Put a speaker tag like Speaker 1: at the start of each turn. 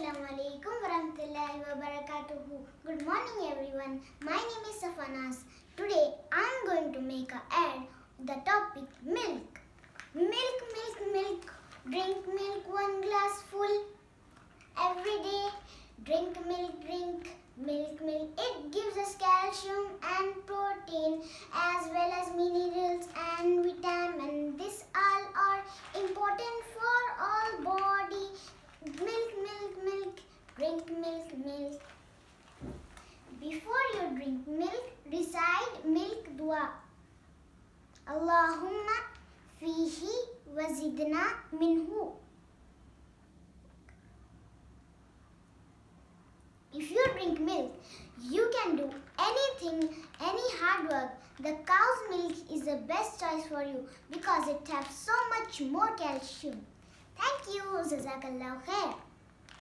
Speaker 1: Assalamu alaikum warahmatullahi wabarakatuh. Good morning everyone. My name is Safanas. Today I am going to make an ad the topic milk. Milk, milk, milk. Drink milk 1 glass full every day. Drink milk, drink milk, milk. It gives us calcium and protein as well as minerals and vitamins. This all are important for all body. Milk, milk, milk. Drink milk, milk. Before you drink milk, recite milk dua. Allahumma fihi wazidna minhu. If you drink milk, you can do anything, any hard work. The cow's milk is the best choice for you because it has so much more calcium. Thank you. Jazakallah khair.